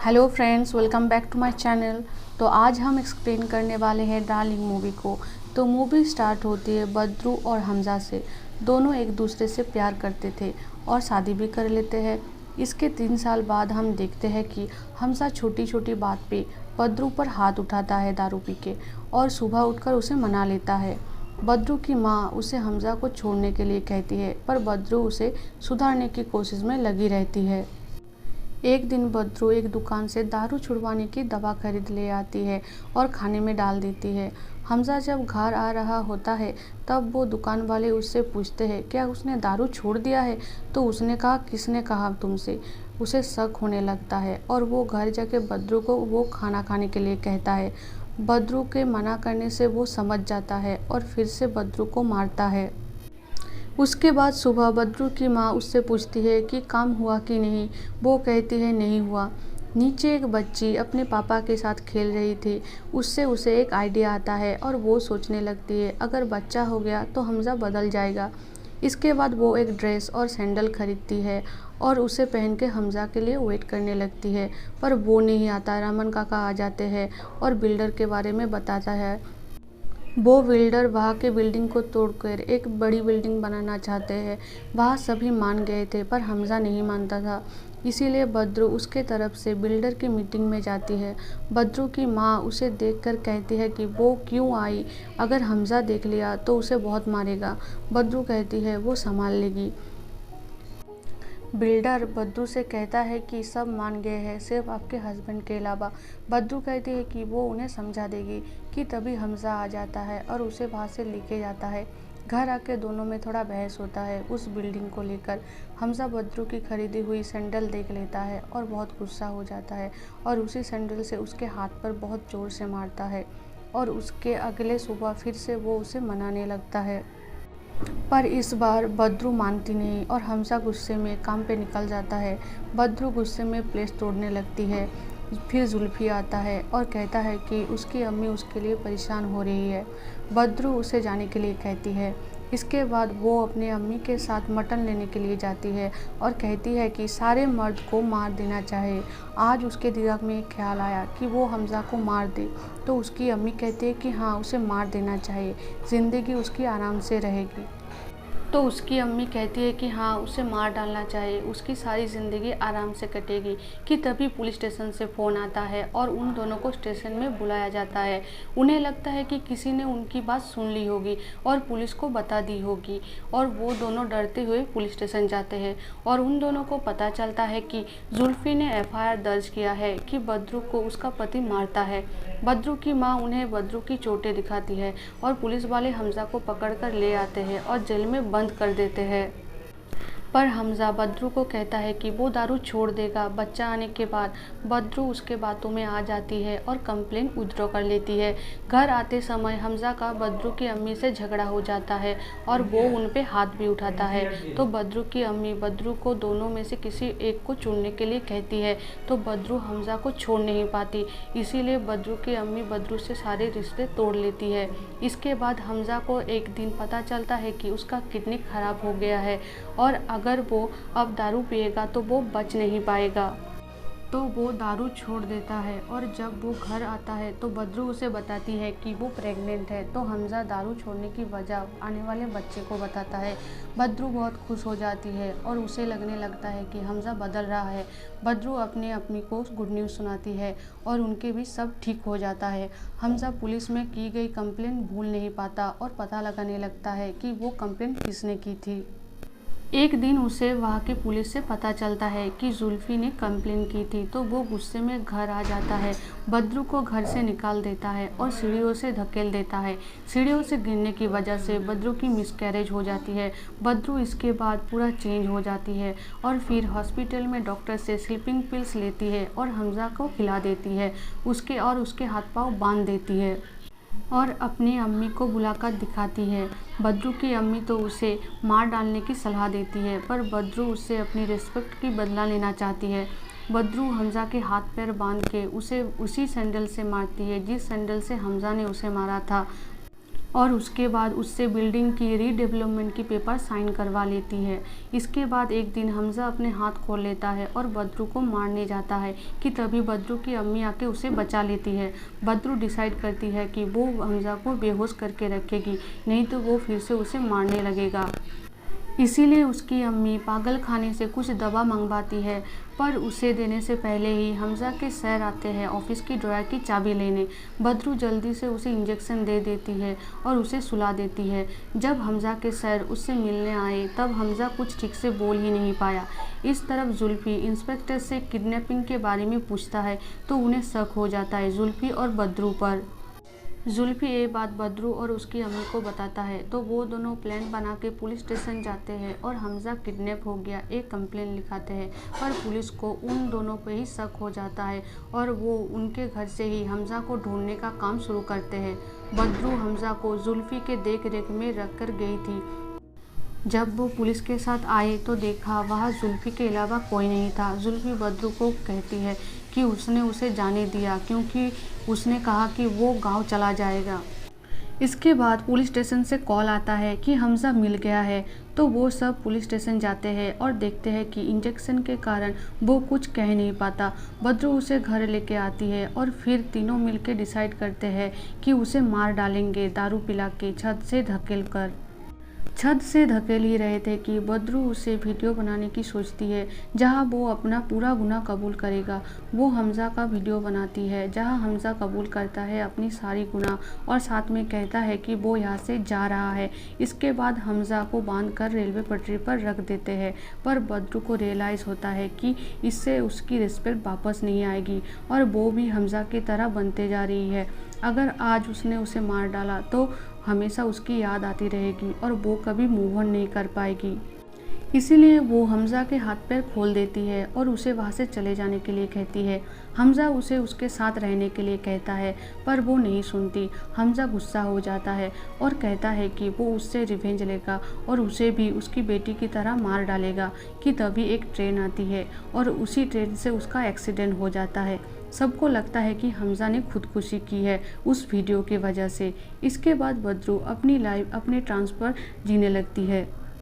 Hello friends, welcome back to my channel. तो आज हम एक्सप्लेन करने वाले हैं डार्लिंग मूवी को। तो मूवी स्टार्ट होती है बद्रू और हमज़ा से। दोनों एक दूसरे से प्यार करते थे और शादी भी कर लेते हैं। इसके 3 साल बाद हम देखते हैं कि हमज़ा छोटी छोटी बात पे बद्रू पर हाथ उठाता है दारू पी के, और सुबह उठकर उसे मना लेता है। बद्रू की माँ उसे हमज़ा को छोड़ने के लिए कहती है, पर बद्रू उसे सुधारने की कोशिश में लगी रहती है। एक दिन बद्रू एक दुकान से दारू छुड़वाने की दवा खरीद ले आती है और खाने में डाल देती है। हमज़ा जब घर आ रहा होता है तब वो दुकान वाले उससे पूछते हैं, क्या उसने दारू छोड़ दिया है? तो उसने कहा, किसने कहा तुमसे? उसे शक होने लगता है और वो घर जाके बद्रू को वो खाना खाने के लिए कहता है। बद्रू के मना करने से वो समझ जाता है और फिर से बद्रू को मारता है। उसके बाद सुबह बद्रू की माँ उससे पूछती है कि काम हुआ कि नहीं। वो कहती है नहीं हुआ। नीचे एक बच्ची अपने पापा के साथ खेल रही थी। उससे उसे एक आइडिया आता है और वो सोचने लगती है, अगर बच्चा हो गया तो हमज़ा बदल जाएगा। इसके बाद वो एक ड्रेस और सैंडल खरीदती है और उसे पहन के हमज़ा के लिए वेट करने लगती है, पर वो नहीं आता। रमन काका आ जाते हैं और बिल्डर के बारे में बताता है। वो बिल्डर वहाँ के बिल्डिंग को तोड़कर एक बड़ी बिल्डिंग बनाना चाहते हैं। वहाँ सभी मान गए थे, पर हमज़ा नहीं मानता था। इसीलिए बद्रू उसके तरफ से बिल्डर की मीटिंग में जाती है। बद्रू की माँ उसे देखकर कहती है कि वो क्यों आई, अगर हमज़ा देख लिया तो उसे बहुत मारेगा। बद्रू कहती है वो संभाल लेगी। बिल्डर बद्रू से कहता है कि सब मान गए हैं, सिर्फ आपके हस्बैंड के अलावा। बद्रू कहती है कि वो उन्हें समझा देगी। कि तभी हमज़ा आ जाता है और उसे वहाँ से लेके जाता है। घर आके दोनों में थोड़ा बहस होता है उस बिल्डिंग को लेकर। हमज़ा बद्रू की खरीदी हुई सैंडल देख लेता है और बहुत गुस्सा हो जाता है और उसी सैंडल से उसके हाथ पर बहुत ज़ोर से मारता है, और उसके अगले सुबह फिर से वो उसे मनाने लगता है। पर इस बार बद्रू मानती नहीं और हमज़ा गुस्से में काम पे निकल जाता है। बद्रू गुस्से में प्लेट तोड़ने लगती है। फिर जुल्फी आता है और कहता है कि उसकी अम्मी उसके लिए परेशान हो रही है। बद्रू उसे जाने के लिए कहती है। इसके बाद वो अपने अम्मी के साथ मटन लेने के लिए जाती है और कहती है कि सारे मर्द को मार देना चाहिए। आज उसके दिमाग में एक ख्याल आया कि वो हमज़ा को मार दे। तो उसकी अम्मी कहती है कि हाँ, उसे मार देना चाहिए, ज़िंदगी उसकी आराम से रहेगी। तो उसकी अम्मी कहती है कि हाँ, उसे मार डालना चाहिए, उसकी सारी ज़िंदगी आराम से कटेगी। कि तभी पुलिस स्टेशन से फ़ोन आता है और उन दोनों को स्टेशन में बुलाया जाता है। उन्हें लगता है कि किसी ने उनकी बात सुन ली होगी और पुलिस को बता दी होगी, और वो दोनों डरते हुए पुलिस स्टेशन जाते हैं। और उन दोनों को पता चलता है कि जुल्फी ने एफआईआर दर्ज किया है कि बद्रू को उसका पति मारता है। बद्रू की माँ उन्हें बद्रू की चोटें दिखाती है और पुलिस वाले हमज़ा को पकड़कर ले आते हैं और जेल में बंद कर देते हैं। पर हमज़ा बद्रू को कहता है कि वो दारू छोड़ देगा बच्चा आने के बाद। बद्रू उसके बातों में आ जाती है और कंप्लेन विथड्रॉ कर लेती है। घर आते समय हमज़ा का बद्रू की अम्मी से झगड़ा हो जाता है और वो उन पे हाथ भी उठाता है। तो बद्रू की अम्मी बद्रू को दोनों में से किसी एक को चुनने के लिए कहती है, तो बद्रू हमज़ा को छोड़ नहीं पाती। इसीलिए बद्रू की अम्मी बद्रू से सारे रिश्ते तोड़ लेती है। इसके बाद हमज़ा को एक दिन पता चलता है कि उसका किडनी खराब हो गया है और अगर वो अब दारू पिएगा तो वो बच नहीं पाएगा। तो वो दारू छोड़ देता है और जब वो घर आता है तो बद्रू उसे बताती है कि वो प्रेग्नेंट है। तो हमज़ा दारू छोड़ने की वजह आने वाले बच्चे को बताता है। बद्रू बहुत खुश हो जाती है और उसे लगने लगता है कि हमज़ा बदल रहा है। बद्रू अपने अम्मी को गुड न्यूज़ सुनाती है और उनके भी सब ठीक हो जाता है। हमज़ा पुलिस में की गई कंप्लेंट भूल नहीं पाता और पता लगाने लगता है कि वो कंप्लेंट किसने की थी। एक दिन उसे वहाँ की पुलिस से पता चलता है कि जुल्फी ने कंप्लेन की थी। तो वो गुस्से में घर आ जाता है, बद्रू को घर से निकाल देता है और सीढ़ियों से धकेल देता है। सीढ़ियों से गिरने की वजह से बद्रू की मिसकैरेज हो जाती है। बद्रू इसके बाद पूरा चेंज हो जाती है और फिर हॉस्पिटल में डॉक्टर से स्लीपिंग पिल्स लेती है और हमज़ा को खिला देती है, उसके हाथ पाँव बांध देती है और अपनी अम्मी को बुलाकर दिखाती है। बद्रू की अम्मी तो उसे मार डालने की सलाह देती है, पर बद्रू उससे अपनी रिस्पेक्ट की बदला लेना चाहती है। बद्रू हमज़ा के हाथ पैर बांध के उसे उसी सैंडल से मारती है जिस सैंडल से हमज़ा ने उसे मारा था। और उसके बाद उससे बिल्डिंग की रीडेवलपमेंट की पेपर साइन करवा लेती है। इसके बाद एक दिन हमज़ा अपने हाथ खोल लेता है और बद्रू को मारने जाता है कि तभी बद्रू की अम्मी आके उसे बचा लेती है। बद्रू डिसाइड करती है कि वो हमज़ा को बेहोश करके रखेगी, नहीं तो वो फिर से उसे मारने लगेगा। इसीलिए उसकी अम्मी पागल खाने से कुछ दवा मंगवाती है, पर उसे देने से पहले ही हमज़ा के सर आते हैं ऑफिस की ड्रॉयर की चाबी लेने। बद्रू जल्दी से उसे इंजेक्शन दे देती है और उसे सुला देती है। जब हमज़ा के सर उससे मिलने आए तब हमज़ा कुछ ठीक से बोल ही नहीं पाया। इस तरफ जुल्फी इंस्पेक्टर से किडनैपिंग के बारे में पूछता है तो उन्हें शक हो जाता है जुल्फी और बद्रू पर। जुल्फी ये बात बद्रू और उसकी अम्मी को बताता है तो वो दोनों प्लान बना के पुलिस स्टेशन जाते हैं और हमज़ा किडनैप हो गया एक कंप्लेन लिखाते हैं। पर पुलिस को उन दोनों पे ही शक हो जाता है और वो उनके घर से ही हमज़ा को ढूंढने का काम शुरू करते हैं। बद्रू हमज़ा को जुल्फी के देख रेख में रख कर गई थी। जब वो पुलिस के साथ आए तो देखा वहाँ जुल्फी के अलावा कोई नहीं था। जुल्फी बद्रू को कहती है कि उसने उसे जाने दिया क्योंकि उसने कहा कि वो गांव चला जाएगा। इसके बाद पुलिस स्टेशन से कॉल आता है कि हमज़ा मिल गया है, तो वो सब पुलिस स्टेशन जाते हैं और देखते हैं कि इंजेक्शन के कारण वो कुछ कह नहीं पाता। बद्रू उसे घर लेके आती है और फिर तीनों मिलकर डिसाइड करते हैं कि उसे मार डालेंगे दारू पिला के छत से धकेल कर। छत से धकेल ही रहे थे कि बद्रू उसे वीडियो बनाने की सोचती है जहां वो अपना पूरा गुनाह कबूल करेगा। वो हमज़ा का वीडियो बनाती है जहां हमज़ा कबूल करता है अपनी सारी गुनाह और साथ में कहता है कि वो यहाँ से जा रहा है। इसके बाद हमज़ा को बांधकर रेलवे पटरी पर रख देते हैं, पर बद्रू को रियलाइज़ होता है कि इससे उसकी रिस्पेक्ट वापस नहीं आएगी और वो भी हमज़ा की तरह बनते जा रही है। अगर आज उसने उसे मार डाला तो हमेशा उसकी याद आती रहेगी और वो कभी मूव ऑन नहीं कर पाएगी। इसीलिए वो हमज़ा के हाथ पैर खोल देती है और उसे वहाँ से चले जाने के लिए कहती है। हमज़ा उसे उसके साथ रहने के लिए कहता है पर वो नहीं सुनती। हमज़ा गुस्सा हो जाता है और कहता है कि वो उससे रिवेंज लेगा और उसे भी उसकी बेटी की तरह मार डालेगा कि तभी एक ट्रेन आती है और उसी ट्रेन से उसका एक्सीडेंट हो जाता है। सबको लगता है कि हमज़ा ने खुदकुशी की है उस वीडियो की वजह से। इसके बाद बद्रू अपनी लाइफ अपने ट्रांसफ़र जीने लगती है।